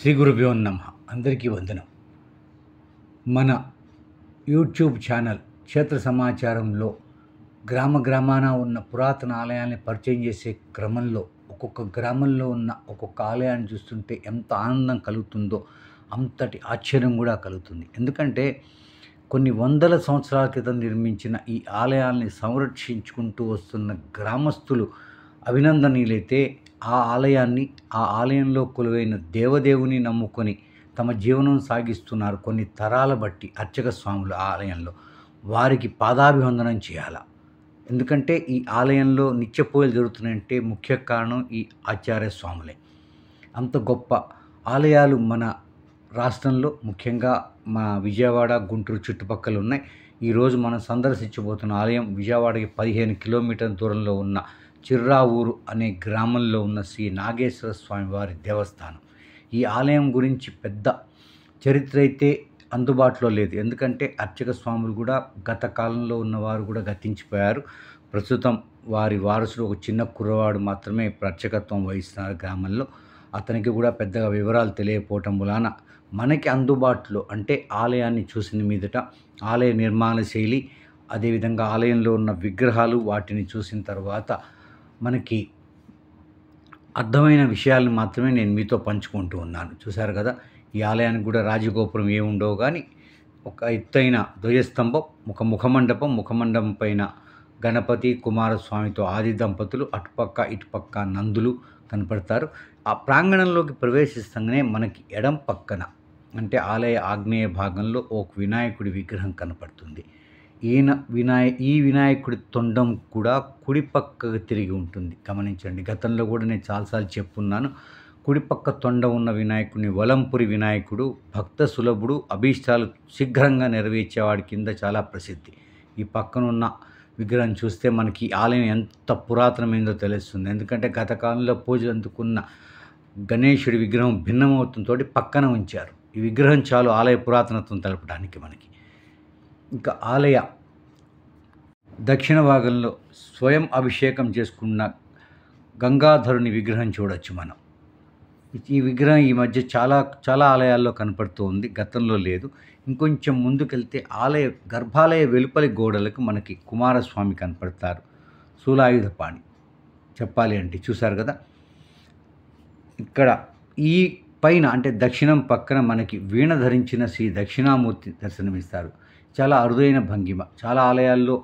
శ్రీ గురుభ్యో నమః. అందరికీ వందనం. మన యూట్యూబ్ ఛానల్ క్షేత్ర సమాచారంలో గ్రామాన ఉన్న పురాతన ఆలయాల్ని పరిచయం చేసే క్రమంలో ఒక్కొక్క గ్రామంలో ఉన్న ఒక్కొక్క ఆలయాన్ని చూస్తుంటే ఎంత ఆనందం కలుగుతుందో అంతటి ఆశ్చర్యం కూడా కలుగుతుంది. ఎందుకంటే కొన్ని వందల సంవత్సరాల క్రితం నిర్మించిన ఈ ఆలయాల్ని సంరక్షించుకుంటూ వస్తున్న గ్రామస్తులు అభినందనీయులైతే ఆ ఆలయంలో కొలువైన దేవదేవుని నమ్ముకొని తమ జీవనం సాగిస్తున్నారు. కొన్ని తరాల బట్టి అర్చక స్వాములు ఆ ఆలయంలో వారికి పాదాభివందనం చేయాలి. ఎందుకంటే ఈ ఆలయంలో నిత్య పూజలు జరుగుతున్నాయంటే ముఖ్య కారణం ఈ ఆచార్య స్వాములే. అంత గొప్ప ఆలయాలు మన రాష్ట్రంలో ముఖ్యంగా మా విజయవాడ, గుంటూరు చుట్టుపక్కల ఉన్నాయి. ఈరోజు మనం సందర్శించబోతున్న ఆలయం విజయవాడకి 15 కిలోమీటర్ల దూరంలో ఉన్న చిర్రావూరు అనే గ్రామంలో ఉన్న శ్రీ నాగేశ్వర స్వామి వారి దేవస్థానం. ఈ ఆలయం గురించి పెద్ద చరిత్ర అయితే అందుబాటులో లేదు. ఎందుకంటే అర్చక స్వాములు కూడా గత కాలంలో ఉన్నవారు కూడా గతించిపోయారు. ప్రస్తుతం వారి వారసుడు ఒక చిన్న కుర్రవాడు మాత్రమే అర్చకత్వం వహిస్తున్నారు గ్రామంలో. అతనికి కూడా పెద్దగా వివరాలు తెలియకపోవటం వలన మనకి అందుబాటులో అంటే ఆలయాన్ని చూసిన మీదట ఆలయ నిర్మాణ శైలి, అదేవిధంగా ఆలయంలో ఉన్న విగ్రహాలు వాటిని చూసిన తర్వాత మనకి అర్థమైన విషయాలను మాత్రమే నేను మీతో పంచుకుంటూ ఉన్నాను. చూశారు కదా, ఈ ఆలయానికి కూడా రాజగోపురం ఏముండవు కానీ ఒక ఎత్తైన ధ్వజస్తంభం, ముఖమండపం పైన గణపతి కుమారస్వామితో ఆది దంపతులు, అటుపక్క ఇటుపక్క నందులు కనపడతారు. ఆ ప్రాంగణంలోకి ప్రవేశిస్తూనే మనకి ఎడం పక్కన అంటే ఆలయ ఆగ్నేయ భాగంలో ఒక వినాయకుడి విగ్రహం కనపడుతుంది. ఈ వినాయకుడి తొండం కూడా కుడి పక్కకు తిరిగి ఉంటుంది. గమనించండి, గతంలో కూడా నేను చాలాసార్లు చెప్పున్నాను. కుడిపక్క తొండ ఉన్న వినాయకుడిని వలంపురి వినాయకుడు, భక్త సులభుడు, అభీష్టాలు శీఘ్రంగా నెరవేర్చేవాడి కింద చాలా ప్రసిద్ధి. ఈ పక్కనున్న విగ్రహం చూస్తే మనకి ఆలయం ఎంత పురాతనమైందో తెలుస్తుంది. ఎందుకంటే గత కాలంలో పూజలు అందుకున్న గణేశుడి విగ్రహం భిన్నమవుతుంతో పక్కన ఉంచారు. ఈ విగ్రహం చాలు ఆలయ పురాతనత్వం తెలపడానికి మనకి. ఇంకా ఆలయ దక్షిణ భాగంలో స్వయం అభిషేకం చేసుకున్న గంగాధరుని విగ్రహం చూడొచ్చు మనం. ఈ విగ్రహం ఈ మధ్య చాలా ఆలయాల్లో కనపడుతూ ఉంది, గతంలో లేదు. ఇంకొంచెం ముందుకెళ్తే గర్భాలయ వెలుపలి గోడలకు మనకి కుమారస్వామి కనపడతారు, శూలాయుధపాణి చెప్పాలి అంటే. చూశారు కదా, ఇక్కడ ఈ పైన అంటే దక్షిణం పక్కన మనకి వీణ ధరించిన శ్రీ దక్షిణామూర్తి దర్శనమిస్తారు. చాలా అరుదైన భంగిమ. చాలా ఆలయాల్లో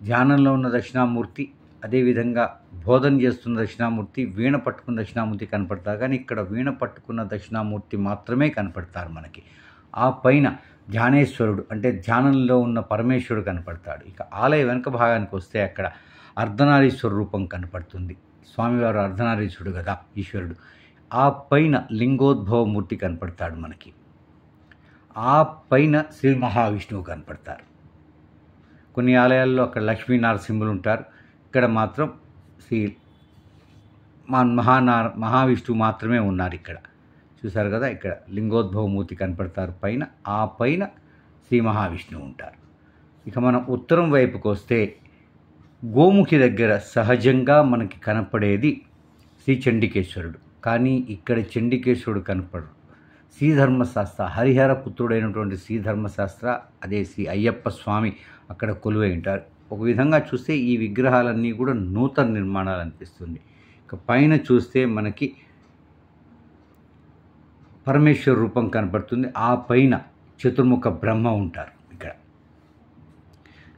ధ్యానంలో ఉన్న దక్షిణామూర్తి, అదేవిధంగా బోధన చేస్తున్న దక్షిణామూర్తి, వీణ పట్టుకున్న దక్షిణామూర్తి కనపడతారు. కానీ ఇక్కడ వీణ పట్టుకున్న దక్షిణామూర్తి మాత్రమే కనపడతారు మనకి. ఆ పైన ధ్యానేశ్వరుడు అంటే ధ్యానంలో ఉన్న పరమేశ్వరుడు కనపడతాడు. ఇక ఆలయ వెనుక భాగానికి వస్తే అక్కడ అర్ధనారీశ్వర రూపం కనపడుతుంది. స్వామివారు అర్ధనారీశ్వరుడు కదా, ఈశ్వరుడు. ఆ పైన లింగోద్భవమూర్తి కనపడతాడు మనకి. ఆ పైన శ్రీ మహావిష్ణువు కనపడతారు. కొన్ని ఆలయాల్లో అక్కడ లక్ష్మీ నరసింహులు ఉంటారు. ఇక్కడ మాత్రం శ్రీ మహావిష్ణువు మాత్రమే ఉన్నారు ఇక్కడ. చూశారు కదా, ఇక్కడ లింగోద్భవమూర్తి కనపడతారు పైన. ఆ పైన శ్రీ మహావిష్ణువు ఉంటారు. ఇక మనం ఉత్తరం వైపుకి వస్తే గోముఖి దగ్గర సహజంగా మనకి కనపడేది శ్రీ చండికేశ్వరుడు. కానీ ఇక్కడ చండికేశ్వరుడు కనపడరు. శ్రీధర్మశాస్త్ర హరిహర పుత్రుడైనటువంటి శ్రీధర్మశాస్త్ర, అదే శ్రీ అయ్యప్ప స్వామి అక్కడ కొలువై ఉంటారు. ఒక విధంగా చూస్తే ఈ విగ్రహాలన్నీ కూడా నూతన నిర్మాణాలు అనిపిస్తుంది. ఇక పైన చూస్తే మనకి పరమేశ్వర రూపం కనపడుతుంది. ఆ పైన చతుర్ముఖ బ్రహ్మ ఉంటారు. ఇక్కడ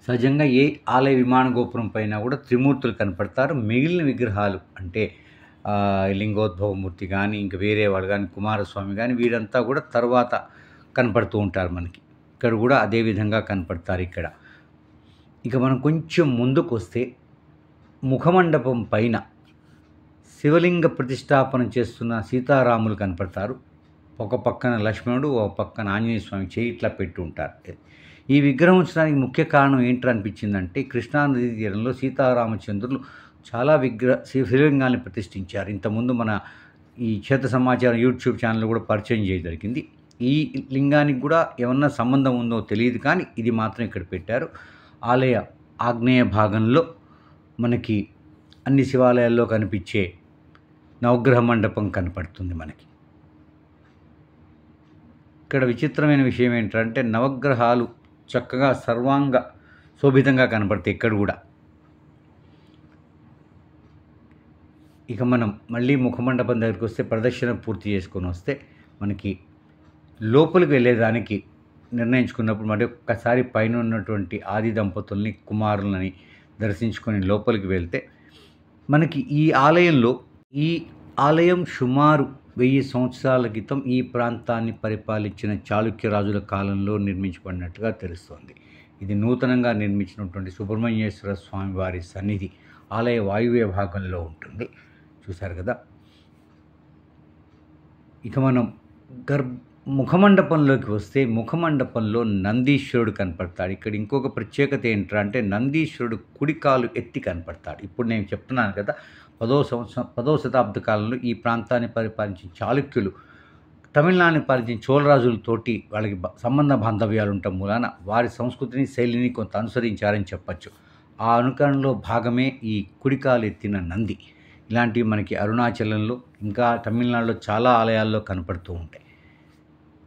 సహజంగా ఏ ఆలయ విమాన గోపురం పైన కూడా త్రిమూర్తులు కనపడతారు. మిగిలిన విగ్రహాలు అంటే లింగోద్భవమూర్తి కానీ ఇంకా వేరే వాళ్ళు కానీ కుమారస్వామి కానీ వీరంతా కూడా తర్వాత కనపడుతూ ఉంటారు మనకి. ఇక్కడ కూడా అదే విధంగా కనపడతారు ఇక్కడ. ఇక మనం కొంచెం ముందుకు వస్తే ముఖమండపం పైన శివలింగ ప్రతిష్టాపన చేస్తున్న సీతారాములు కనపడతారు. ఒక పక్కన లక్ష్మణుడు, ఒక పక్కన ఆంజనేయ స్వామి చేయి ఇట్లా పెట్టి ఉంటారు. ఈ విగ్రహం ఉంచడానికి ముఖ్య కారణం ఏంటో అనిపించిందంటే కృష్ణానదీ తీరంలో సీతారామచంద్రులు చాలా శివలింగాన్ని ప్రతిష్ఠించారు. ఇంతకుముందు మన ఈ క్షేత్ర సమాచారం యూట్యూబ్ ఛానల్ కూడా పరిచయం చేయడం జరిగింది. ఈ లింగానికి కూడా ఏమన్నా సంబంధం ఉందో తెలియదు కానీ ఇది మాత్రం ఇక్కడ పెట్టారు. ఆలయ ఆగ్నేయ భాగంలో మనకి అన్ని శివాలయాల్లో కనిపించే నవగ్రహ మండపం కనపడుతుంది మనకి. ఇక్కడ విచిత్రమైన విషయం ఏంటంటే నవగ్రహాలు చక్కగా సర్వాంగ శోభితంగా కనపడతాయి ఇక్కడ కూడా. ఇక మనం మళ్ళీ ముఖమండపం దగ్గరికి వస్తే ప్రదక్షిణ పూర్తి చేసుకొని వస్తే మనకి లోపలికి వెళ్ళేదానికి నిర్ణయించుకున్నప్పుడు మరి ఒక్కసారి పైన ఉన్నటువంటి ఆది దంపతుల్ని కుమారులని దర్శించుకొని లోపలికి వెళ్తే మనకి ఈ ఆలయం సుమారు 1000 సంవత్సరాల క్రితం ఈ ప్రాంతాన్ని పరిపాలించిన చాళుక్య రాజుల కాలంలో నిర్మించబడినట్టుగా తెలుస్తోంది. ఇది నూతనంగా నిర్మించినటువంటి సుబ్రహ్మణ్యేశ్వర స్వామి వారి సన్నిధి ఆలయ వాయువ్య భాగంలో ఉంటుంది. చూశారు కదా. ఇక మనం ముఖమండపంలోకి వస్తే ముఖమండపంలో నందీశ్వరుడు కనపడతాడు. ఇక్కడ ఇంకొక ప్రత్యేకత ఏంటంటే నందీశ్వరుడు కుడికాలు ఎత్తి కనపడతాడు. ఇప్పుడు నేను చెప్తున్నాను కదా, 10వ శతాబ్ద కాలంలో ఈ ప్రాంతాన్ని పరిపాలించిన చాళుక్యులు తమిళనాడుని పాలించిన చోళరాజులతోటి వాళ్ళకి సంబంధ బాంధవ్యాలు ఉండటం మూలాన వారి సంస్కృతిని శైలిని కొంత అనుసరించారని చెప్పచ్చు. ఆ అనుకరణలో భాగమే ఈ కుడికాలు ఎత్తిన నంది. ఇలాంటివి మనకి అరుణాచలంలో ఇంకా తమిళనాడులో చాలా ఆలయాల్లో కనపడుతూ ఉంటాయి.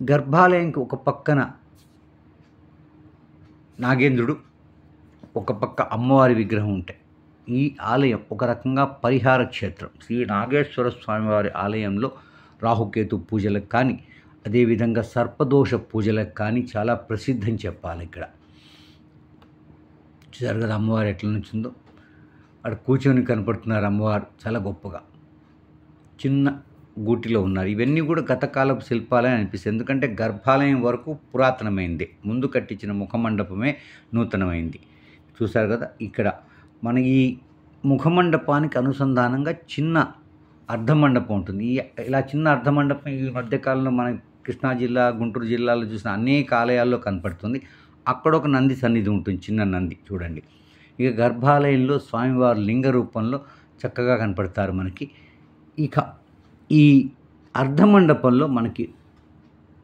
గర్భాలయంకి ఒక పక్కన నాగేంద్రుడు, ఒక పక్క అమ్మవారి విగ్రహం ఉంటాయి. ఈ ఆలయం ఒక రకంగా పరిహార క్షేత్రం. శ్రీ నాగేశ్వర స్వామివారి ఆలయంలో రాహుకేతు పూజలకు కానీ అదేవిధంగా సర్పదోష పూజలకు కానీ చాలా ప్రసిద్ధం చెప్పాలి. ఇక్కడ చూసారు కదా అమ్మవారు ఎట్లా నుంచిందో, అక్కడ కూర్చొని కనపడుతున్నారు అమ్మవారు చాలా గొప్పగా. చిన్న గూటిలో ఉన్నారు. ఇవన్నీ కూడా గతకాలపు శిల్పాలే అనిపిస్తుంది. ఎందుకంటే గర్భాలయం వరకు పురాతనమైంది, ముందు కట్టించిన ముఖమండపమే నూతనమైంది. చూశారు కదా. ఇక్కడ మన ఈ ముఖమండపానికి అనుసంధానంగా చిన్న అర్ధమండపం ఉంటుంది. ఇలా చిన్న అర్ధమండపం ఈ మధ్యకాలంలో మన కృష్ణా జిల్లా, గుంటూరు జిల్లాలో చూసిన అనేక ఆలయాల్లో కనపడుతుంది. అక్కడ ఒక నంది సన్నిధి ఉంటుంది, చిన్న నంది చూడండి. ఇక గర్భాలయంలో స్వామివారి లింగ రూపంలో చక్కగా కనపడతారు మనకి. ఇక ఈ అర్ధమండపంలో మనకి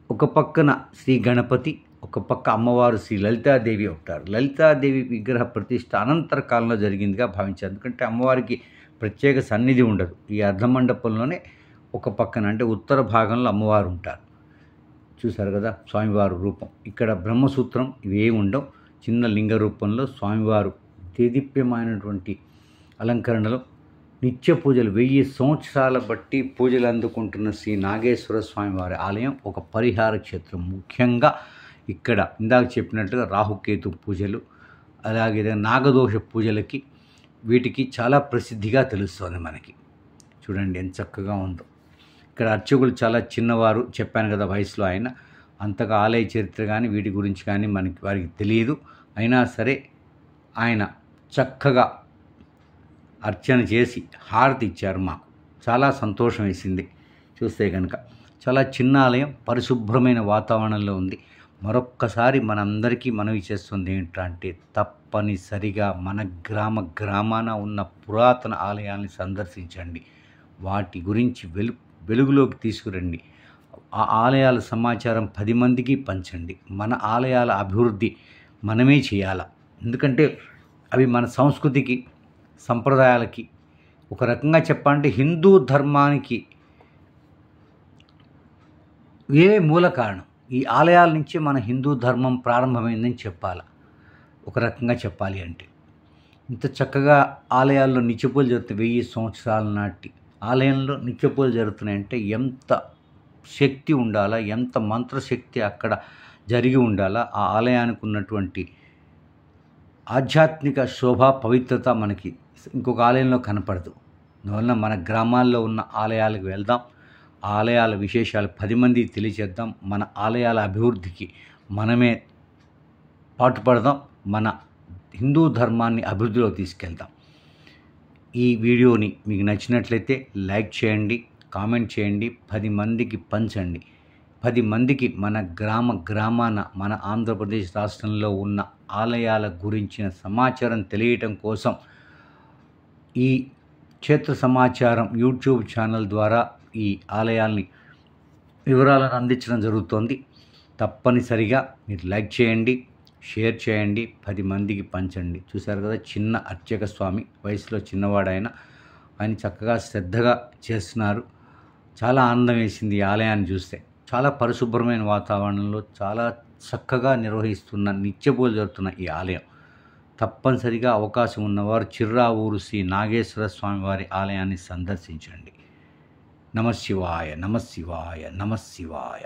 ఒక పక్కన శ్రీ గణపతి, ఒక పక్క అమ్మవారు శ్రీ లలితాదేవి ఉంటారు. లలితాదేవి విగ్రహ ప్రతిష్ఠ అనంతర కాలంలో జరిగిందిగా భావించారు. ఎందుకంటే అమ్మవారికి ప్రత్యేక సన్నిధి ఉండదు. ఈ అర్ధమండపంలోనే ఒక పక్కన అంటే ఉత్తర భాగంలో అమ్మవారు ఉంటారు. చూశారు కదా స్వామివారు రూపం. ఇక్కడ బ్రహ్మసూత్రం ఇవేమి ఉండవు. చిన్న లింగ రూపంలో స్వామివారు దేదీప్యమైనటువంటి అలంకరణలో నిత్య పూజలు 1000 సంవత్సరాల బట్టి పూజలు అందుకుంటున్న శ్రీ నాగేశ్వర స్వామివారి ఆలయం ఒక పరిహార క్షేత్రం. ముఖ్యంగా ఇక్కడ ఇందాక చెప్పినట్టుగా రాహుకేతు పూజలు, అలాగే నాగదోష పూజలకి వీటికి చాలా ప్రసిద్ధిగా తెలుస్తుంది మనకి. చూడండి ఎంత చక్కగా ఉందో. ఇక్కడ అర్చకులు చాలా చిన్నవారు, చెప్పాను కదా వయసులో. ఆయన అంతగా ఆలయ చరిత్ర కానీ వీటి గురించి కానీ వారికి తెలియదు. అయినా సరే ఆయన చక్కగా అర్చన చేసి హారతి ఇచ్చారు. మాకు చాలా సంతోషం వేసింది చూస్తే కనుక. చాలా చిన్న ఆలయం, పరిశుభ్రమైన వాతావరణంలో ఉంది. మరొక్కసారి మనందరికీ మనవి చేస్తుంది ఏంటంటే తప్పనిసరిగా మన గ్రామాన ఉన్న పురాతన ఆలయాల్ని సందర్శించండి. వాటి గురించి వెలుగులోకి తీసుకురండి. ఆ ఆలయాల సమాచారం 10 మందికి పంచండి. మన ఆలయాల అభివృద్ధి మనమే చేయాలి. ఎందుకంటే అవి మన సంస్కృతికి, సంప్రదాయాలకి, ఒక రకంగా చెప్పాలంటే హిందూ ధర్మానికి మూల కారణం. ఈ ఆలయాల నుంచే మన హిందూ ధర్మం ప్రారంభమైందని చెప్పాలి. ఒక రకంగా చెప్పాలి అంటే ఇంత చక్కగా ఆలయాల్లో నిత్యపూజలు జరుగుతాయి. 1000 సంవత్సరాల నాటి ఆలయంలో నిత్యపూజలు జరుగుతున్నాయంటే ఎంత శక్తి ఉండాలా, ఎంత మంత్రశక్తి అక్కడ జరిగి ఉండాలా. ఆ ఆలయానికి ఉన్నటువంటి ఆధ్యాత్మిక శోభ, పవిత్రత మనకి ఇంకొక ఆలయంలో కనపడదు. అందువలన మన గ్రామాల్లో ఉన్న ఆలయాలకు వెళ్దాం, ఆ ఆలయాల విశేషాలు 10 మందికి తెలియజేద్దాం. మన ఆలయాల అభివృద్ధికి మనమే పాటుపడదాం. మన హిందూ ధర్మాన్ని అభివృద్ధిలో తీసుకెళ్దాం. ఈ వీడియోని మీకు నచ్చినట్లయితే లైక్ చేయండి, కామెంట్ చేయండి, 10 మందికి పంచండి. 10 మందికి మన గ్రామాన మన ఆంధ్రప్రదేశ్ రాష్ట్రంలో ఉన్న ఆలయాల గురించిన సమాచారం తెలియటం కోసం ఈ క్షేత్ర సమాచారం యూట్యూబ్ ఛానల్ ద్వారా ఈ ఆలయాల్ని వివరాలను అందించడం జరుగుతోంది. తప్పనిసరిగా మీరు లైక్ చేయండి, షేర్ చేయండి, 10 మందికి పంచండి. చూశారు కదా చిన్న అర్చక స్వామి, వయసులో చిన్నవాడైన ఆయన చక్కగా శ్రద్ధగా చేస్తున్నారు. చాలా ఆనందం వేసింది ఈ ఆలయాన్ని చూస్తే. చాలా పరిశుభ్రమైన వాతావరణంలో చాలా చక్కగా నిర్వహిస్తున్న నిత్యపూజలు జరుగుతున్న ఈ ఆలయం. తప్పనిసరిగా అవకాశం ఉన్నవారు చిర్రావూరు శ్రీ నాగేశ్వర స్వామివారి ఆలయాన్ని సందర్శించండి. నమః శివాయ, నమః శివాయ, నమః శివాయ.